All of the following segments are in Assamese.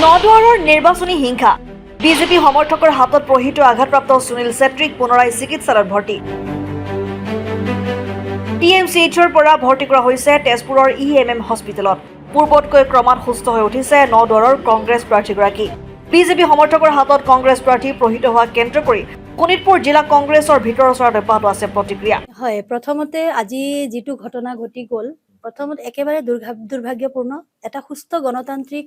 নদুৱাৰৰ নিৰ্বাচনী হিংসা বিজেপি সমৰ্থকৰ হাতত প্ৰহিত আঘাতপ্ৰাপ্ত সুনীল ছেত্ৰীক পুনৰাই চিকিৎসালয়ত ভৰ্তি টিএমচিএইচৰ পৰা ভৰ্তি কৰা হৈছে তেজপুৰৰ ইএমএম হস্পিটেলত পূৰ্বতকৈ ক্ৰমাৎ সুস্থ হৈ উঠিছে নদুৱাৰৰ কংগ্ৰেছ প্ৰাৰ্থীগৰাকী বিজেপি সমৰ্থকৰ হাতত কংগ্ৰেছ প্ৰাৰ্থী প্ৰহিত হোৱা কেন্দ্ৰ কৰি শোণিতপুৰ জিলা কংগ্ৰেছৰ ভিতৰ ওচৰত অব্যাহত আছে প্ৰতিক্ৰিয়া হয় প্ৰথমতে আজি যেটো ঘটনা ঘটি গল প্ৰথমতে একেবাৰে দুৰ্ভাগ্যপূৰ্ণ এটা সুস্থ গণতান্ত্ৰিক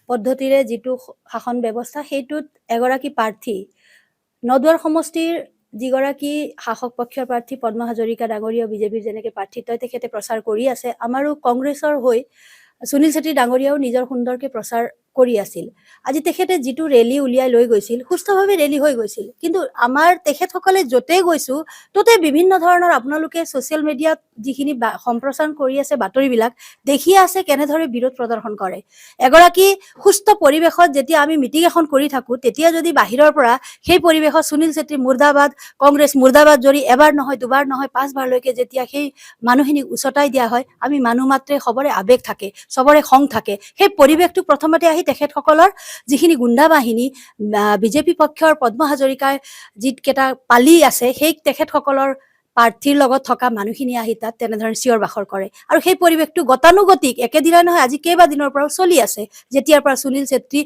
পদ্ধতিৰে যেটো শাসন ব্যৱস্থা হেতুত এগৰাকী প্ৰাৰ্থী নদুৱাৰ সমষ্টিৰ যিগৰাকী শাসক পক্ষৰ প্ৰাৰ্থী পদ্মা হাজৰিকা ডাঙৰীয়া বিজেপিৰ যেনেকে প্ৰাৰ্থীত্বই তেখেতে প্ৰচাৰ কৰি আছে আমাৰো কংগ্ৰেছৰ হৈ সুনীল ছেত্ৰী ডাঙৰীয়াও নিজৰ সুন্দৰকে প্ৰচাৰ কৰি আছিল আজি তেখেতে যেটো ৰেলী উলিয়াই লৈ গৈছিল সুস্থভাৱে ৰেলী হৈ গৈছিল কিন্তু আমাৰ তেখেতসকলে যতে গৈছো ততে বিভিন্ন ধৰণৰ আপোনালোকে সোশ্যাল মিডিয়াত যিখিনি সম্প্ৰচাৰ কৰি আছে বাতৰিবিলাক দেখি আছে কেনেধৰে বিৰোধ প্ৰদৰ্শন কৰে এগৰাকী সুস্থ পৰিবেশত যেতিয়া আমি মিটিং এখন কৰি থাকো তেতিয়া যদি বাহিৰৰ পৰা সেই পৰিবেশত সুনীল ছেত্ৰী মুৰ্দাবাদ কংগ্ৰেছ মুৰ্দাবাদ জৰি এবাৰ নহয় দুবাৰ নহয় পাঁচবাৰ লৈকে যেতিয়া সেই মানুহখিনিক উচতাই দিয়া হয় আমি মানুহ মাত্ৰে খবৰে আবেগ থাকে সবৰে খং থাকে সেই পৰিবেশটো প্ৰথমতে আহি তেখেতসকলৰ যিখিনি গুণ্ডা বাহিনী বিজেপি পক্ষৰ পদ্মা হাজৰিকাৰ যিকেইটা পালি আছে সেই তেখেতসকলৰ প্ৰাৰ্থীৰ লগত থকা মানুহখিনি আহি তাত তেনেধৰণে চিঞৰ বাখৰ কৰে আৰু সেই পৰিবেশটো গতানুগতিক একেদিনাই নহয় আজি কেইবা দিনৰ পৰা চলি আছে যেতিয়াৰ পৰা সুনীল ছেত্ৰী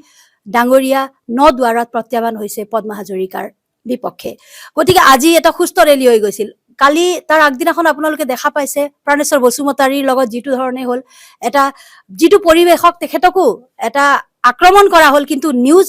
ডাঙৰীয়া নদুৱাৰত প্ৰত্যাহ্বান হৈছে পদ্মা হাজৰিকাৰ বিপক্ষে গতিকে আজি এটা সুস্থ ৰেলী হৈ গৈছিল কালি তাৰ আগদিনাখন আপোনালোকে দেখা পাইছে প্ৰাণেশ্বৰ বসুমতাৰীৰ লগত যেটো ধৰণে হল এটা যেটো পৰিবেশক তেখেতকো এটা আক্ৰমণ কৰা হল কিন্তু নিউজ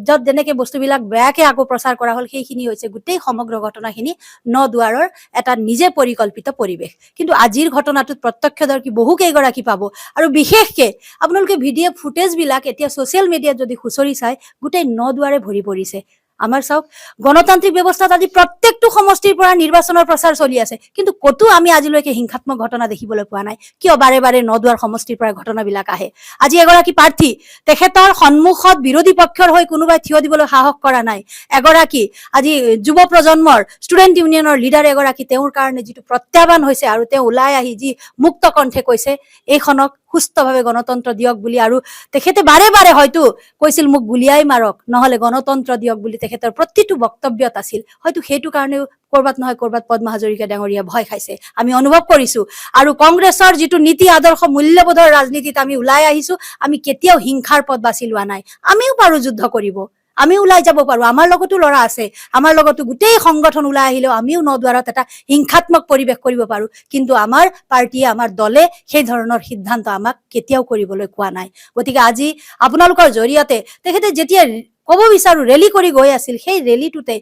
যত যেনেকে বস্তুবিলাক বেয়াকে আকৌ প্ৰচাৰ কৰা হল সেইখিনি হৈছে গোটেই সমগ্ৰ ঘটনাখিনি নদুৱাৰৰ এটা নিজে পৰিকল্পিত পৰিবেশ কিন্তু আজিৰ ঘটনাটোত প্ৰত্যক্ষদৰ্শী বহু কেইগৰাকী পাব আৰু বিশেষকে আপোনালোকে ভিডিঅ ফুটেজ বিলাক এতিয়া সোশ্যাল মিডিয়াত যদি খুচৰি চাই গোটেই নদুৱাৰে ভৰি পৰিছে আমাৰ চাওক গণতান্ত্ৰিক ব্যৱস্থাত আজি প্ৰত্যেকটো সমষ্টিৰ পৰা নিৰ্বাচনৰ প্ৰচাৰ চলি আছে কিন্তু কতো আমি আজিলৈকে হিংসাত্মক ঘটনা দেখিবলৈ পোৱা নাই কিয় বাৰে বাৰে নদুৱাৰ সমষ্টিৰ পৰা ঘটনাবিলাক আহে আজি এগৰাকী প্ৰাৰ্থী তেখেতৰ সন্মুখত বিৰোধী পক্ষৰ হৈ কোনোবাই থিয় দিবলৈ সাহস কৰা নাই এগৰাকী আজি যুৱ প্ৰজন্মৰ ষ্টুডেন্ট ইউনিয়নৰ লিডাৰ এগৰাকী তেওঁৰ কাৰণে যেটো প্ৰত্যাহ্বান হৈছে আৰু তেওঁ ওলাই আহি যি মুক্ত কণ্ঠে কৈছে এইখনক সুস্থভাৱে গণতন্ত্ৰ দিয়ক বুলি আৰু তেখেতে বাৰে বাৰে হয়তো কৈছিল মোক গুলিয়াই মাৰক নহলে গণতন্ত্ৰ দিয়ক বুলি তেখেতৰ প্ৰতিটো বক্তব্যত আছিল হয়তো হেতু কাৰণেও কৰবাত নহয় কৰবাত পদ্মা হাজৰিকা ডাঙৰীয়া ভয় খাইছে আমি অনুভৱ কৰিছো আৰু কংগ্ৰেছৰ যেটো নীতি আদৰ্শ মূল্যবোধৰ ৰাজনীতিত আমি ওলাই আহিছো আমি কেতিয়াও হিংসাৰ পথ বাছি লোৱা নাই আমিও পাৰো যুদ্ধ কৰিব আমি ওলাই যাব পাৰো আমাৰ লগতো লৰা আছে আমাৰ লগতো গোটেই সংগঠন ওলাই আহিলেও আমিও নদুৱাৰত এটা হিংসাত্মক পৰিবেশ কৰিব পাৰো কিন্তু আমাৰ পাৰ্টিয়ে আমাৰ দলে সেই ধৰণৰ সিদ্ধান্ত আমাক কেতিয়াও কৰিবলৈ কোৱা নাই গতিকে আজি আপোনালোকৰ জৰিয়তে তেখেতে যেতিয়া কব বিচাৰো ৰেলী কৰি গৈ আছিল সেই ৰেলীটোতে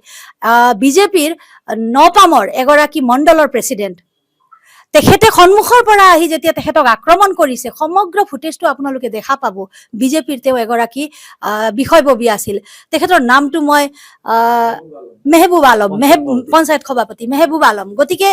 বিজেপিৰ নপামৰ এগৰাকী মণ্ডলৰ প্ৰেসিডেন্ট তেখেতে সন্মুখৰ পৰা আহি যেতিয়া তেখেতক আক্ৰমণ কৰিছে সমগ্ৰ ফুটেজটো আপোনালোকে দেখা পাব বিজেপিৰ তেওঁ এগৰাকী বিষয়ববী আছিল তেখেতৰ নামটো মই মেহবুব আলম পঞ্চায়ত সভাপতি মেহবুব আলম গতিকে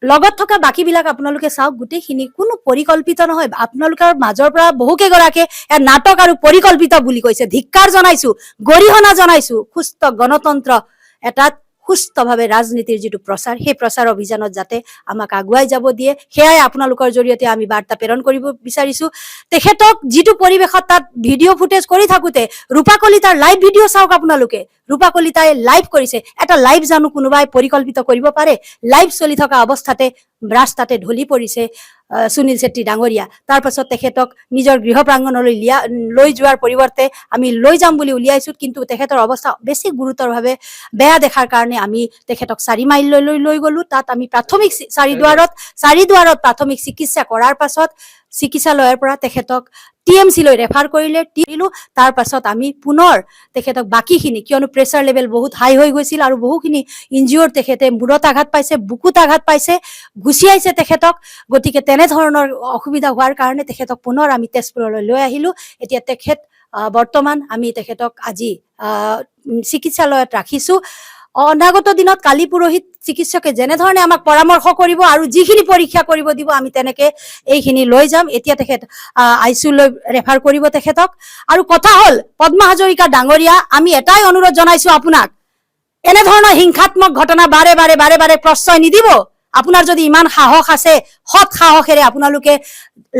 লগত থকা বাকিবিলাক আপোনালোকে চাওক গোটেইখিনি কোনো পৰিকল্পিত নহয় আপোনালোকৰ মাজৰ পৰা বহু কেইগৰাকী নাটক আৰু পৰিকল্পিত বুলি কৈছে ধিক্কাৰ জনাইছো গৰিহণা জনাইছো সুস্থ গণতন্ত্ৰ এটাত সুস্থভাৱে ৰাজনীতিৰ যেটো প্ৰচাৰ সেই প্ৰচাৰ অভিযানত যাতে আমাক আগুৱাই যাব দিয়ে হেয়াই আপোনালোকৰ জৰিয়তে আমি বাৰ্তা প্ৰেৰণ কৰিব বিচাৰিছো তেখেতক যেটো পৰিবেশত তাত ভিডিঅ ফুটেজ কৰি থাকুতে ৰূপা কলিতাৰ লাইভ ভিডিঅ চাওক আপোনালোকে ৰূপা কলিতাই লাইভ কৰিছে এটা লাইভ জানো কোনোবাই পৰিকল্পিত কৰিব পাৰে লাইভ চলি থকা অৱস্থাতে ৰাস্তাতে ঢলি পৰিছে সুনীল ছেত্ৰী ডাঙৰীয়া তাৰ পাছত তেখেতক নিজৰ গৃহ প্ৰাংগণলৈ লৈ যোৱাৰ পৰিৱৰ্তে আমি লৈ যাম বুলি উলিয়াইছো কিন্তু তেখেতৰ অৱস্থা বেছি গুৰুতৰভাৱে বেয়া দেখাৰ কাৰণে আমি তেখেতক 4 মাইল লৈ গলো তাত আমি প্ৰাথমিক চাৰিদুৱাৰত প্ৰাথমিক চিকিৎসা কৰাৰ পাছত চিকিৎসালয়ৰ পৰা তেখেতক টিএমসি লৈ ৰেফাৰ কৰিলে দিলো তাৰ পাছত আমি পুনৰ তেখেতক বাকিখিনি কিয়নো প্ৰেছাৰ লেভেল বহুত হাই হৈ গৈছিল আৰু বহুখিনি ইনজিউৰ তেখেতে মূৰত আঘাত পাইছে বুকুত আঘাত পাইছে গুছিয়াইছে তেখেতক গতিকে তেনে ধৰণৰ অসুবিধা হোৱাৰ কাৰণে তেখেতক পুনৰ আমি তেজপুৰলৈ লৈ আহিলো এতিয়া তেখেত বৰ্তমান আমি তেখেতক আজি চিকিৎসালয়ত ৰাখিছো অনাগত দিনত কালি পুৰোহিত চিকিৎসকে যেনে ধৰণে আমাক পৰামৰ্শ কৰিব আৰু যিখিনি পৰীক্ষা কৰিব দিব আমি তেনেকে এইখিনি লৈ যাম এতিয়া তেখেত আইসিইউ লৈ ৰেফাৰ কৰিব তেখেতক আৰু কথা হল পদ্মা হাজৰিকা ডাঙৰীয়া আমি এটাই অনুৰোধ জনাইছো আপোনাক এনে ধৰণৰ হিংসাত্মক ঘটনা বাৰে বাৰে প্ৰশ্ৰয় নিদিব আপোনাৰ যদি ইমান সাহস আছে সৎ সাহসেৰে আপোনালোকে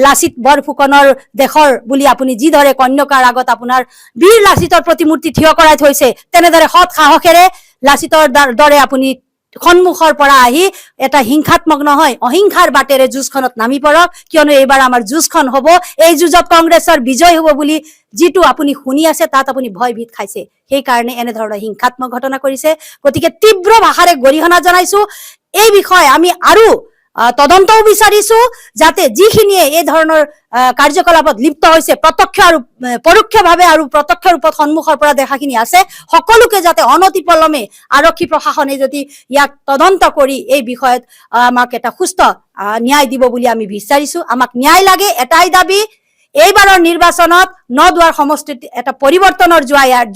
লাচিত বৰফুকনৰ দেশৰ বুলি আপুনি যিদৰে কন্যকাৰ আগত আপোনাৰ বীৰ লাচিতৰ প্ৰতিমূৰ্তি থিয় কৰাই থৈছে, তেনেদৰে সৎ সাহসেৰে লাচিতৰ দৰে আপুনি সন্মুখৰ পৰা আহি এটা হিংসাত্মক নহয় অহিংসাৰ বাটেৰে যুঁজখনত নামি পৰক, কিয়নো এইবাৰ আমাৰ যুঁজখন হ'ব, এই যুঁজত কংগ্ৰেছৰ বিজয় হ'ব বুলি যিটো আপুনি শুনি আছে তাত আপুনি ভয়ভীত খাইছে, সেইকাৰণে এনেধৰণৰ হিংসাত্মক ঘটনা কৰিছে। গতিকে তীব্ৰ ভাষাৰে গৰিহণা জনাইছো। এই বিষয়ে আমি আৰু তদন্তও বিচাৰিছো, যাতে যিখিনিয়ে এই ধৰণৰ কাৰ্যকলাপত লিপ্ত হৈছে প্ৰত্যক্ষ আৰু পৰোক্ষভাৱে আৰু প্ৰত্যক্ষ ৰূপত সন্মুখৰ পৰা দেখাখিনি আছে, সকলোকে যাতে অনতিপলমে আৰক্ষী প্ৰশাসনে যদি ইয়াক তদন্ত কৰি এই বিষয়ত আমাক এটা সুস্থ ন্যায় দিব বুলি আমি বিচাৰিছো। আমাক ন্যায় লাগে, এটাই দাবী, এইবাৰৰ নিৰ্বাচনত নদুৱাৰ সমষ্টিত এটা পৰিৱৰ্তনৰ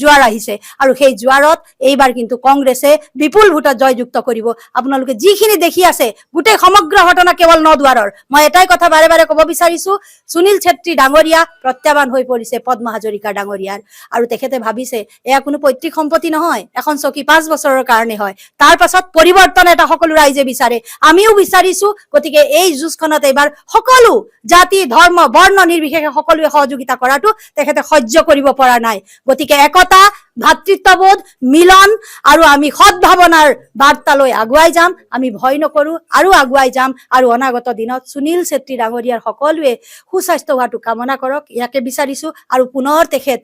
জোৱাৰ আহিছে আৰু সেই জোৱাৰত এইবাৰ কিন্তু কংগ্ৰেছে বিপুল ভোটত জয়যুক্ত কৰিব। আপোনালোকে যিখিনি দেখি আছে গোটেই সমগ্ৰ ঘটনা কেৱল নদুৱাৰৰ। মই এটাই কথা বাৰে বাৰে ক'ব বিচাৰিছো, সুনীল ছেত্ৰী ডাঙৰীয়া প্ৰত্যাহ্বান হৈ পৰিছে পদ্ম হাজৰিকা ডাঙৰীয়াৰ, আৰু তেখেতে ভাবিছে এয়া কোনো পৈতৃক সম্পত্তি নহয়, এখন চকী 5 বছৰৰ কাৰণে হয়, তাৰ পাছত পৰিৱৰ্তন এটা সকলো ৰাইজে বিচাৰে, আমিও বিচাৰিছো। গতিকে এই যুঁজখনত এইবাৰ সকলো জাতি ধৰ্ম বৰ্ণ নিৰ্বিশেষে সকলোৱে সহযোগিতা কৰাটো তেখেতে সহ্য কৰিব পৰা নাই। গতিকে একতা, ভাতৃত্ববোধ, মিলন আৰু আমি সদ্ভাৱনাৰ বাৰ্তালৈ আগুৱাই যাম, আমি ভয় নকৰো আৰু আগুৱাই যাম। আৰু অনাগত দিনত সুনীল ছেত্ৰী ডাঙৰীয়াৰ সকলোৱে সুস্বাস্থ্য হোৱাটো কামনা কৰক, ইয়াকে বিচাৰিছো। আৰু পুনৰ তেখেত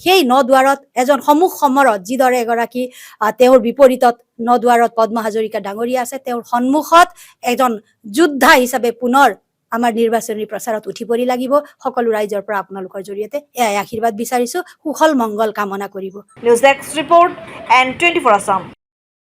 সেই নদুৱাৰত এজন সমুখ সমৰত যিদৰে এগৰাকী তেওঁৰ বিপৰীতত নদুৱাৰত পদ্ম হাজৰিকা ডাঙৰীয়া আছে, তেওঁৰ সন্মুখত এজন যোদ্ধা হিচাপে পুনৰ আমাৰ নিৰ্বাচনী প্ৰচাৰত উঠি পৰি লাগিব। সকলো ৰাইজৰ পৰা আপোনালোকৰ জৰিয়তে এয়াই আশীৰ্বাদ বিচাৰিছো, কুশল মংগল কামনা কৰিব। News desk report N24 Assam.